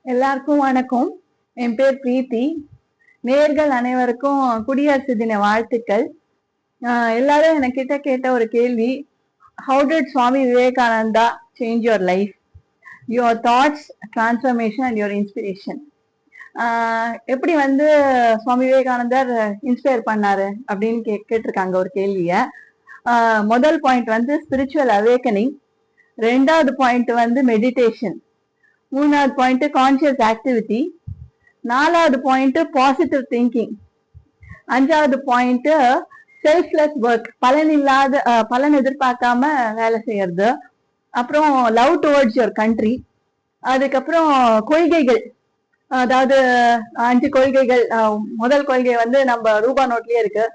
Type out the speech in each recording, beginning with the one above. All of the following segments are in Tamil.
எல்லாருக்கும் வணக்கம். என் பேர் பிரீத்தி. நேர்கள் அனைவருக்கும் குடியரசு தின வாழ்த்துக்கள். எல்லாரும் என்கிட்ட கேட்ட ஒரு கேள்வி, how did Swami Vivekananda change your life, your thoughts, transformation and your inspiration. எப்படி வந்து சுவாமி விவேகானந்தர் இன்ஸ்பயர் பண்ணாரு அப்படின்னு கேட்டிருக்காங்க ஒரு கேள்விய. முதல் பாயிண்ட் வந்து ஸ்பிரிச்சுவல் அவேக்கனிங், ரெண்டாவது பாயிண்ட் வந்து மெடிடேஷன், மூணாவது பாயிண்ட் கான்சியஸ் ஆக்டிவிட்டி, நாலாவது பாயிண்ட் பாசிட்டிவ் திங்கிங், அஞ்சாவது பாயிண்ட் செல்ஃப்லெஸ் ஒர்க், பலன் எதிர்பார்க்காம வேலை செய்யறது, அப்புறம் லவ் டுவர்ட்ஸ் யுவர் கண்ட்ரி, அதுக்கப்புறம் கொள்கைகள், அதாவது 5 கொள்கைகள். முதல் கொள்கை வந்து நம்ம ரூபா நோட்லயே இருக்கு,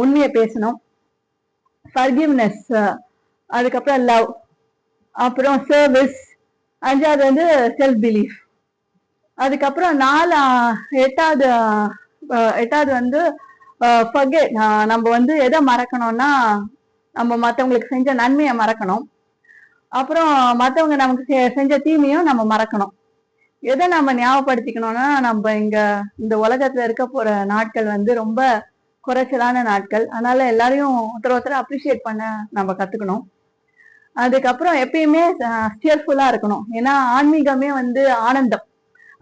உண்மையை பேசணும், ஃபர்கிவ்னஸ், அதுக்கப்புறம் லவ், அப்புறம் சர்வீஸ், அஞ்சாவது வந்து செல்ஃப் பிலீஃப், அதுக்கப்புறம் எட்டாவது வந்து ஃபர்கெட். நம்ம வந்து எதை மறக்கணும்னா நம்ம மற்றவங்களுக்கு செஞ்ச நன்மையை மறக்கணும், அப்புறம் மற்றவங்க நமக்கு செஞ்ச தீமையும் நம்ம மறக்கணும். எதை நம்ம ஞாபகப்படுத்திக்கணும்னா நம்ம இந்த உலகத்துல இருக்க போற நாட்கள் வந்து ரொம்ப குறைச்சலான நாட்கள். அதனால எல்லாரையும் ஒருத்தர் அப்ரிஷியேட் பண்ண நம்ம கத்துக்கணும். அதுக்கப்புறம் எப்பயுமே சியர்ஃபுல்லா இருக்கணும், ஏன்னா ஆன்மீகமே வந்து ஆனந்தம்.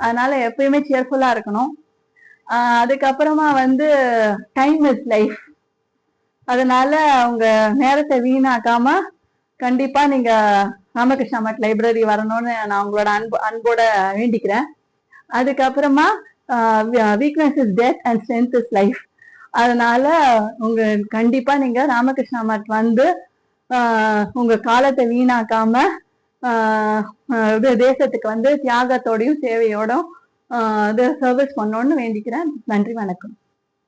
அதனால எப்பயுமே சியர்ஃபுல்லா இருக்கணும். அதுக்கப்புறமா வந்து டைம் இஸ் லைஃப், அதனால உங்க நேரத்தை வீணாக்காம கண்டிப்பா நீங்க ராமகிருஷ்ணா மட் லைப்ரரி வரணும்னு நான் உங்களோட அன்போட வேண்டிக்கிறேன். அதுக்கப்புறமா weakness is death and strength is life, அதனால கண்டிப்பா நீங்க ராமகிருஷ்ணா மட் வந்து உங்க காலத்தை வீணாக்காம தேசத்துக்கு வந்து தியாகத்தோடையும் சேவையோடும் சர்வீஸ் பண்ணணும்னு வேண்டிக்கிறேன். நன்றி, வணக்கம்.